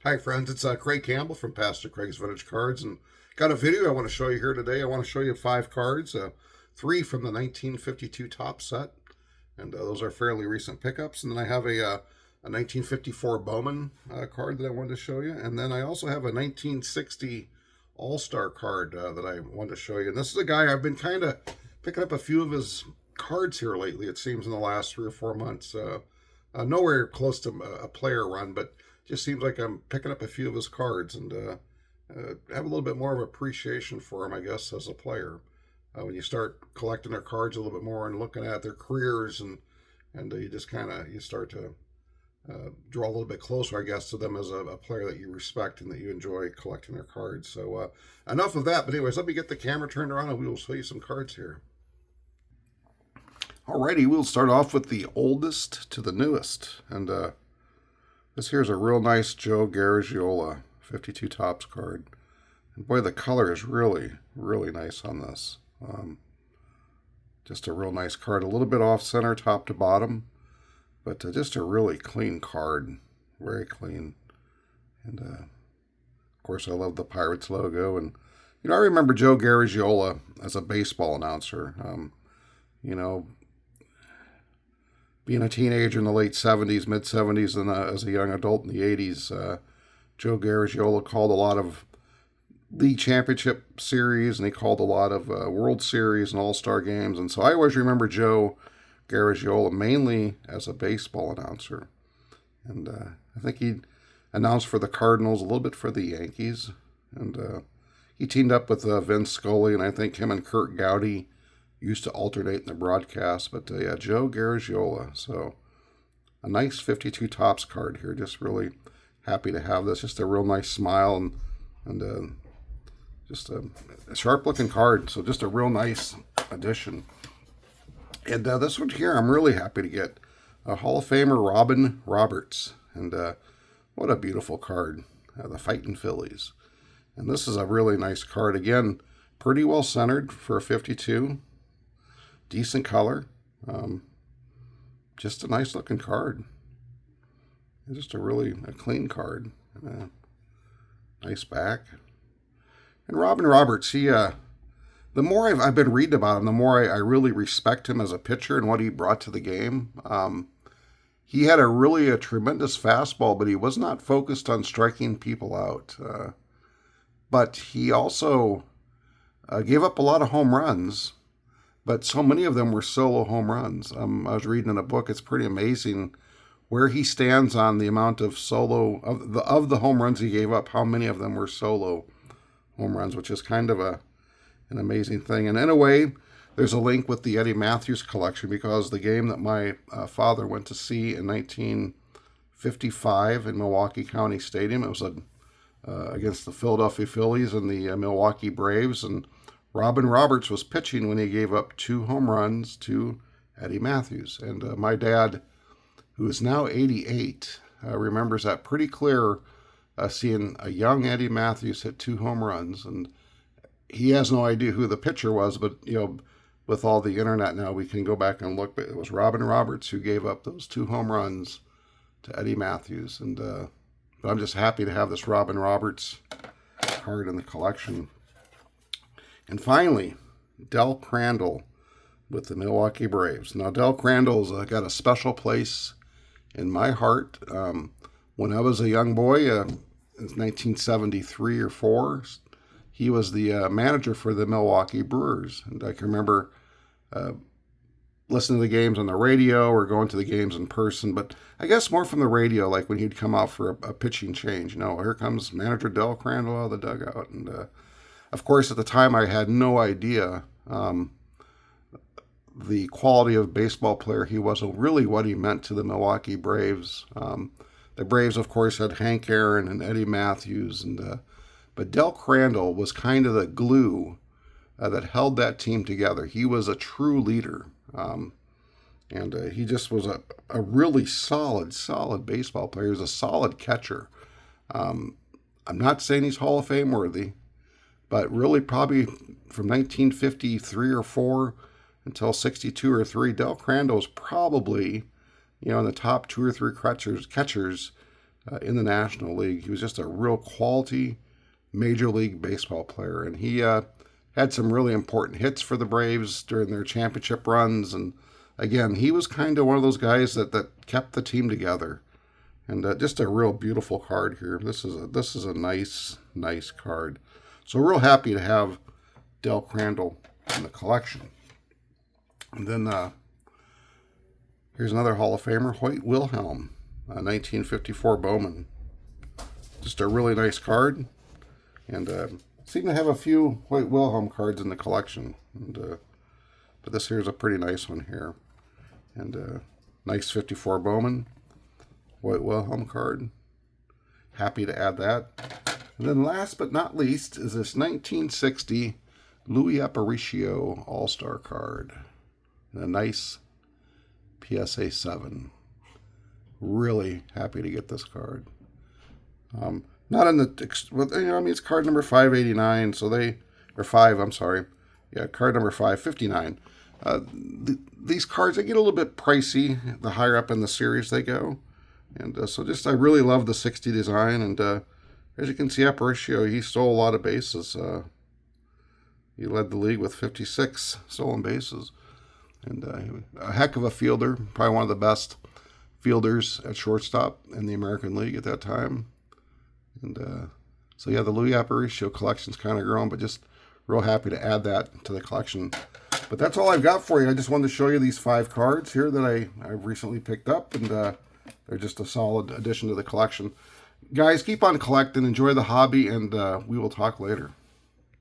Hi friends, it's Craig Campbell from Pastor Craig's Vintage Cards, and got a video I want to show you here today. I want to show you 5 cards, 3 from the 1952 top set, and those are fairly recent pickups. And then I have a 1954 Bowman card that I wanted to show you, and then I also have a 1960 All-Star card that I wanted to show you. And this is a guy I've been kind of picking up a few of his cards here lately. It seems in the last 3 or 4 months. Nowhere close to a player run, but just seems like I'm picking up a few of his cards and have a little bit more of appreciation for him, I guess, as a player. When you start collecting their cards a little bit more and looking at their careers, and you just you start to draw a little bit closer, I guess, to them as a player that you respect and that you enjoy collecting their cards. So enough of that. But anyways, let me get the camera turned around and we will show you some cards here. Alrighty, we'll start off with the oldest to the newest, and this here's a real nice Joe Garagiola 52 Topps card. And boy, the color is really, really nice on this. Just a real nice card. A little bit off center, top to bottom, but just a really clean card. Very clean. And of course, I love the Pirates logo. And I remember Joe Garagiola as a baseball announcer. Being a teenager in the late 70s, mid 70s, and as a young adult in the 80s, Joe Garagiola called a lot of league championship series, and he called a lot of World Series and All-Star games. And so I always remember Joe Garagiola mainly as a baseball announcer. And I think he announced for the Cardinals, a little bit for the Yankees. And he teamed up with Vince Scully, and I think him and Kurt Gowdy used to alternate in the broadcast. But yeah, Joe Garagiola. So a nice 52 Topps card here. Just really happy to have this. Just a real nice smile and just a sharp looking card. So just a real nice addition. And this one here, I'm really happy to get a Hall of Famer Robin Roberts. And what a beautiful card. The Fightin' Phillies. And this is a really nice card. Again, pretty well centered for a 52. Decent color. Just a nice looking card. Just a clean card. Nice back. And Robin Roberts, the more I've been reading about him, the more I really respect him as a pitcher and what he brought to the game. He had a tremendous fastball, but he was not focused on striking people out. But he also gave up a lot of home runs, but so many of them were solo home runs. I was reading in a book, it's pretty amazing where he stands on the amount of solo, of the home runs he gave up, how many of them were solo home runs, which is kind of an amazing thing. And in a way, there's a link with the Eddie Matthews collection, because the game that my father went to see in 1955 in Milwaukee County Stadium, it was against the Philadelphia Phillies and the Milwaukee Braves, and Robin Roberts was pitching when he gave up 2 home runs to Eddie Matthews. And my dad, who is now 88, remembers that pretty clear, seeing a young Eddie Matthews hit 2 home runs. And he has no idea who the pitcher was, but with all the internet now, we can go back and look. But it was Robin Roberts who gave up those 2 home runs to Eddie Matthews. And but I'm just happy to have this Robin Roberts card in the collection. And finally, Del Crandall with the Milwaukee Braves. Now, Del Crandall's got a special place in my heart. When I was a young boy, in 1973 or 4, he was the manager for the Milwaukee Brewers. And I can remember listening to the games on the radio or going to the games in person, but I guess more from the radio, like when he'd come out for a pitching change. Here comes manager Del Crandall out of the dugout. And of course, at the time, I had no idea the quality of baseball player he was, or really what he meant to the Milwaukee Braves. The Braves, of course, had Hank Aaron and Eddie Matthews, but Del Crandall was kind of the glue that held that team together. He was a true leader, and he just was a really solid baseball player. He was a solid catcher. I'm not saying he's Hall of Fame worthy, but really probably from 1953 or 4 until 62 or 3, Del Crandall was probably, in the top 2 or 3 catchers in the National League. He was just a real quality Major League Baseball player, and he had some really important hits for the Braves during their championship runs. And again, he was kind of one of those guys that kept the team together. And just a real beautiful card here. This is a nice card. So real happy to have Del Crandall in the collection. And then here's another Hall of Famer, Hoyt Wilhelm, 1954 Bowman. Just a really nice card. And seem to have a few Hoyt Wilhelm cards in the collection. And but this here is a pretty nice one here. And nice 54 Bowman. Hoyt Wilhelm card. Happy to add that. And then last but not least is this 1960 Louis Aparicio All-Star card. And a nice PSA 7. Really happy to get this card. Not in the, I mean, it's card number 589, so card number 559. These cards, they get a little bit pricey the higher up in the series they go. And so I really love the 60 design. And as you can see, Aparicio, he stole a lot of bases. He led the league with 56 stolen bases. And a heck of a fielder, probably one of the best fielders at shortstop in the American League at that time. And so, yeah, the Louis Aparicio collection's kind of grown, but just real happy to add that to the collection. But that's all I've got for you. I just wanted to show you these 5 cards here that I've recently picked up, and they're just a solid addition to the collection. Guys, keep on collecting, enjoy the hobby, and we will talk later.